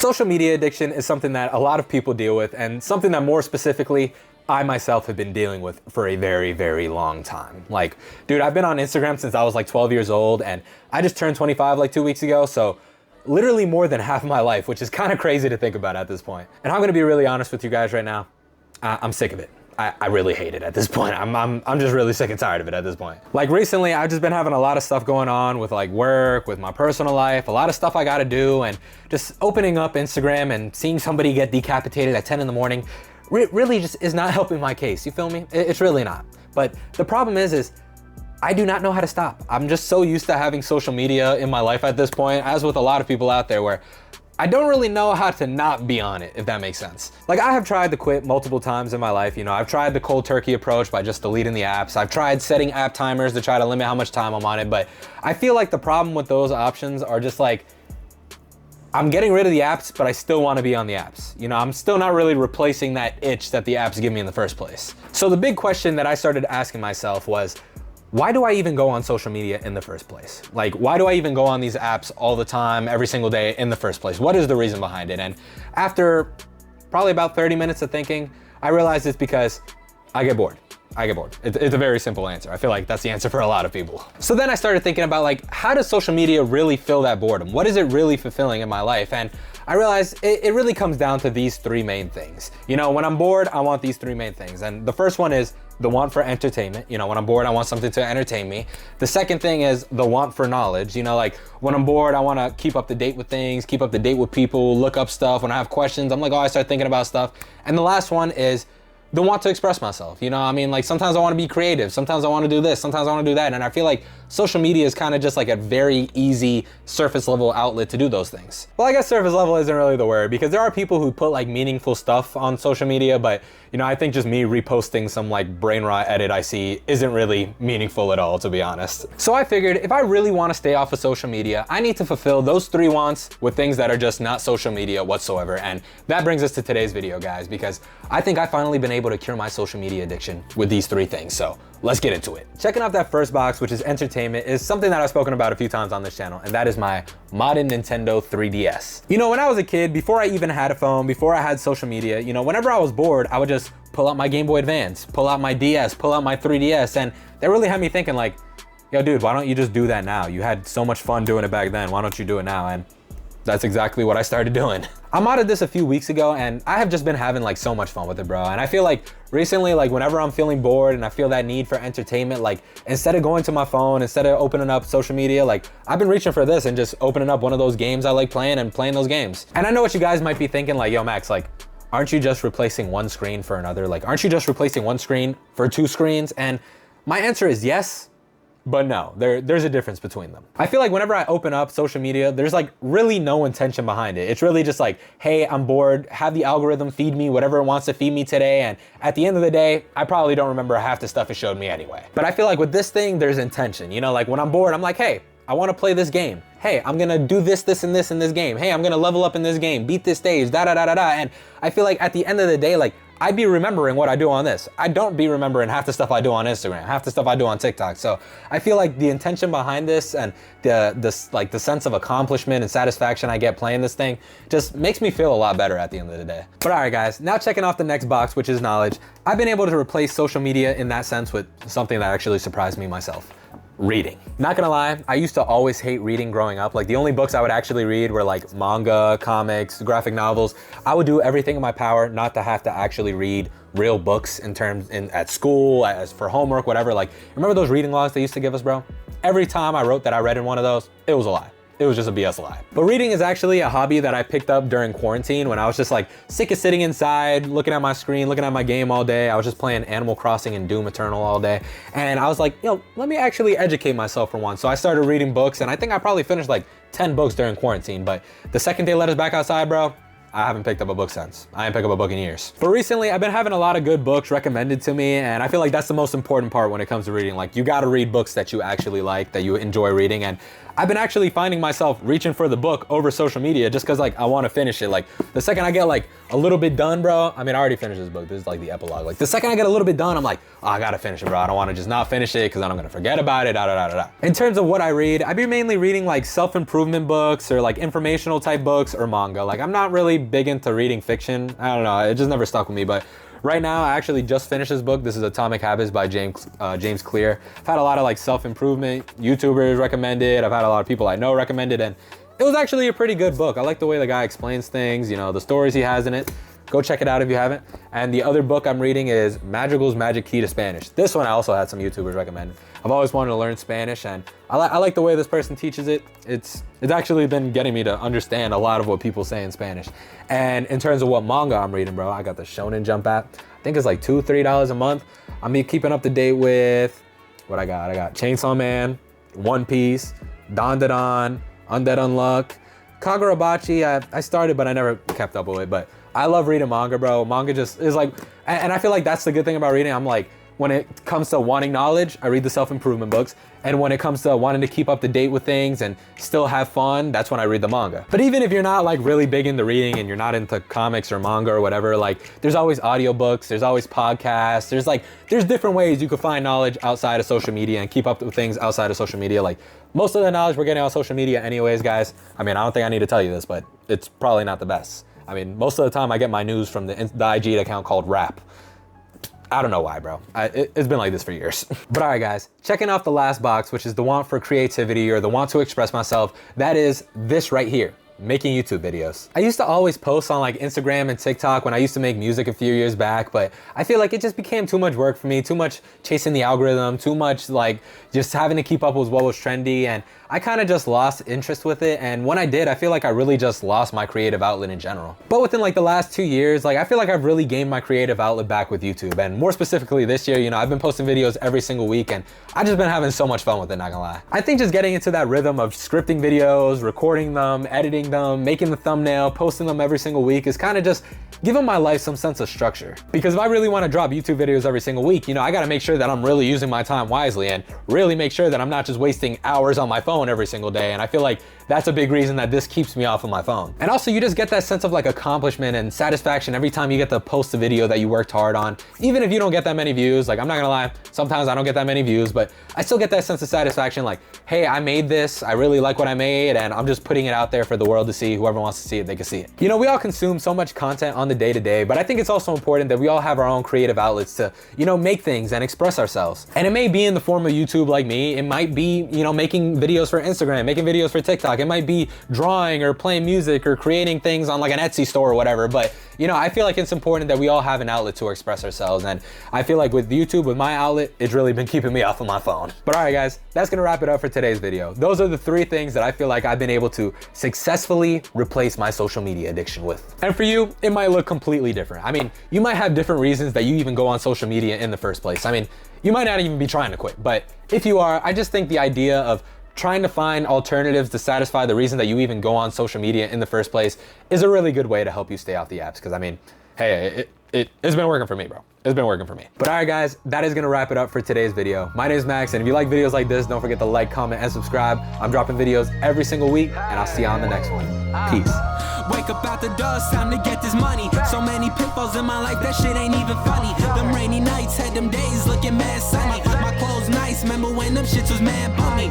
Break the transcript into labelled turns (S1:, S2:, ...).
S1: Social media addiction is something that a lot of people deal with, and something that more specifically, I myself have been dealing with for a very, very long time. Like, dude, I've been on Instagram since I was like 12 years old, and I just turned 25 like 2 weeks ago, so literally more than half of my life, which is kind of crazy to think about at this point. And I'm gonna be really honest with you guys right now. I'm sick of it. I really hate it at this point. I'm just really sick and tired of it at this point. Like recently, I've just been having a lot of stuff going on with like work, with my personal life, a lot of stuff I gotta do, and just opening up Instagram and seeing somebody get decapitated at 10 in the morning really just is not helping my case. You feel me? It's really not. But the problem is I do not know how to stop. I'm just so used to having social media in my life at this point, as with a lot of people out there, where I don't really know how to not be on it, if that makes sense. Like, I have tried to quit multiple times in my life. You know, I've tried the cold turkey approach by just deleting the apps. I've tried setting app timers to try to limit how much time I'm on it, but I feel like the problem with those options are just like, I'm getting rid of the apps, but I still want to be on the apps. You know, I'm still not really replacing that itch that the apps give me in the first place. So the big question that I started asking myself was, why do I even go on social media in the first place? Like, why do I even go on these apps all the time, every single day in the first place? What is the reason behind it? And after probably about 30 minutes of thinking, I realized it's because I get bored. I get bored. It's a very simple answer. I feel like that's the answer for a lot of people. So then I started thinking about, like, how does social media really fill that boredom? What is it really fulfilling in my life? And I realized it really comes down to these three main things. You know, when I'm bored, I want these three main things. And the first one is the want for entertainment. You know, when I'm bored, I want something to entertain me. The second thing is the want for knowledge. You know, like when I'm bored, I want to keep up to date with things, keep up to date with people, look up stuff. When I have questions, I'm like, oh, I start thinking about stuff. And the last one is the want to express myself. You know, I mean, like sometimes I want to be creative. Sometimes I want to do this. Sometimes I want to do that. And I feel like social media is kind of just like a very easy surface level outlet to do those things. Well, I guess surface level isn't really the word, because there are people who put like meaningful stuff on social media, but you know, I think just me reposting some like brain rot edit I see isn't really meaningful at all, to be honest. So I figured if I really want to stay off of social media, I need to fulfill those three wants with things that are just not social media whatsoever. And that brings us to today's video, guys, because I think I've finally been able to cure my social media addiction with these three things. So let's get into it. Checking off that first box, which is entertainment, is something that I've spoken about a few times on this channel, and that is my modded Nintendo 3DS. You know, when I was a kid, before I even had a phone, before I had social media, you know, whenever I was bored, I would just pull out my Game Boy Advance, pull out my DS, pull out my 3DS, and that really had me thinking like, yo dude, why don't you just do that now? You had so much fun doing it back then, why don't you do it now? And that's exactly what I started doing. I modded this a few weeks ago, and I have just been having like so much fun with it, bro. And I feel like recently, like whenever I'm feeling bored and I feel that need for entertainment, like instead of going to my phone, instead of opening up social media, like I've been reaching for this and just opening up one of those games I like playing and playing those games. And I know what you guys might be thinking, like, yo Max, like, aren't you just replacing one screen for another? Like, aren't you just replacing one screen for two screens? And my answer is yes, but no, there's a difference between them. I feel like whenever I open up social media, there's like really no intention behind it. It's really just like, hey, I'm bored, have the algorithm feed me whatever it wants to feed me today. And at the end of the day, I probably don't remember half the stuff it showed me anyway. But I feel like with this thing, there's intention. You know, like when I'm bored, I'm like, hey, I want to play this game. Hey, I'm gonna do this, this, and this in this game. Hey, I'm gonna level up in this game, beat this stage, da da da da da. And I feel like at the end of the day, like I'd be remembering what I do on this. I don't be remembering half the stuff I do on Instagram, half the stuff I do on TikTok. So I feel like the intention behind this and the sense of accomplishment and satisfaction I get playing this thing just makes me feel a lot better at the end of the day. But all right, guys, now checking off the next box, which is knowledge. I've been able to replace social media in that sense with something that actually surprised me myself. Reading. Not gonna lie, I used to always hate reading growing up. Like the only books I would actually read were like manga, comics, graphic novels. I would do everything in my power not to have to actually read real books at school, as for homework, whatever. Like, remember those reading logs they used to give us, bro? Every time I wrote that I read in one of those, it was a lie. It was just a BS lie. But reading is actually a hobby that I picked up during quarantine when I was just like sick of sitting inside, looking at my screen, looking at my game all day. I was just playing Animal Crossing and Doom Eternal all day. And I was like, yo, let me actually educate myself for once. So I started reading books, and I think I probably finished like 10 books during quarantine. But the second they let us back outside, bro, I haven't picked up a book since. I ain't picked up a book in years. But recently, I've been having a lot of good books recommended to me, and I feel like that's the most important part when it comes to reading. Like, you gotta read books that you actually like, that you enjoy reading, and I've been actually finding myself reaching for the book over social media just because, like, I want to finish it. Like, the second I get, like, a little bit done, bro, I mean, I already finished this book. This is, like, the epilogue. Like, the second I get a little bit done, I'm like, oh, I gotta finish it, bro. I don't want to just not finish it because then I'm gonna forget about it, da da da da da. In terms of what I read, I've been mainly reading, like, self-improvement books or, like, informational type books or manga. Like, I'm not really big into reading fiction. I don't know. It just never stuck with me, but right now, I actually just finished this book. This is Atomic Habits by James Clear. I've had a lot of like self-improvement YouTubers recommend it. I've had a lot of people I know recommend it, and it was actually a pretty good book. I like the way the guy explains things, you know, the stories he has in it. Go check it out if you haven't. And the other book I'm reading is Madrigal's Magic Key to Spanish. This one I also had some YouTubers recommend. I've always wanted to learn Spanish, and I like the way this person teaches it. It's actually been getting me to understand a lot of what people say in Spanish. And in terms of what manga I'm reading, bro, I got the Shonen Jump app. I think it's like $2, $3 a month. I'm keeping up to date with what I got. I got Chainsaw Man, One Piece, Dandadan, Undead Unluck, Kagurabachi. I started, but I never kept up with it. But I love reading manga, bro. Manga just is like, and I feel like that's the good thing about reading. I'm like, when it comes to wanting knowledge, I read the self-improvement books. And when it comes to wanting to keep up to date with things and still have fun, that's when I read the manga. But even if you're not like really big into reading and you're not into comics or manga or whatever, like there's always audiobooks, there's always podcasts, there's different ways you can find knowledge outside of social media and keep up with things outside of social media. Like most of the knowledge we're getting on social media anyways, guys. I mean, I don't think I need to tell you this, but it's probably not the best. I mean, most of the time I get my news from the IG account called Rap. I don't know why, bro. It's been like this for years. But all right, guys, checking off the last box, which is the want for creativity or the want to express myself, that is this right here. Making YouTube videos. I used to always post on like Instagram and TikTok when I used to make music a few years back, but I feel like it just became too much work for me, too much chasing the algorithm, too much like just having to keep up with what was trendy, and I kind of just lost interest with it. And when I did, I feel like I really just lost my creative outlet in general. But within like the last 2 years, like I feel like I've really gained my creative outlet back with YouTube. And more specifically this year, you know, I've been posting videos every single week, and I've just been having so much fun with it, not gonna lie. I think just getting into that rhythm of scripting videos, recording them, editing them, making the thumbnail, posting them every single week is kind of just giving my life some sense of structure. Because if I really want to drop YouTube videos every single week, you know, I got to make sure that I'm really using my time wisely and really make sure that I'm not just wasting hours on my phone every single day. And I feel like that's a big reason that this keeps me off of my phone. And also you just get that sense of like accomplishment and satisfaction every time you get to post a video that you worked hard on. Even if you don't get that many views, like I'm not gonna lie, sometimes I don't get that many views, but I still get that sense of satisfaction like, hey, I made this, I really like what I made, and I'm just putting it out there for the world to see. Whoever wants to see it, they can see it. You know, we all consume so much content on the day-to-day, but I think it's also important that we all have our own creative outlets to, you know, make things and express ourselves. And it may be in the form of YouTube like me, it might be, you know, making videos for Instagram, making videos for TikTok, it might be drawing or playing music or creating things on like an Etsy store or whatever. But you know, I feel like it's important that we all have an outlet to express ourselves, and I feel like with YouTube, with my outlet, it's really been keeping me off of my phone. But all right, guys, that's gonna wrap it up for today's video. Those are the 3 things that I feel like I've been able to successfully replace my social media addiction with. And for you, it might look completely different. I mean, you might have different reasons that you even go on social media in the first place. I mean, you might not even be trying to quit, but if you are, I just think the idea of trying to find alternatives to satisfy the reason that you even go on social media in the first place is a really good way to help you stay off the apps. Because I mean, hey, it's been working for me, bro. It's been working for me. But all right, guys, that is gonna wrap it up for today's video. My name is Max, and if you like videos like this, don't forget to like, comment, and subscribe. I'm dropping videos every single week, and I'll see you on the next one. Peace.
S2: Wake up out the door, it's time to get this money. So many pitfalls in my life, that shit ain't even funny. Them rainy nights had them days looking mad sunny. My clothes nice, remember when them shits was mad bummy.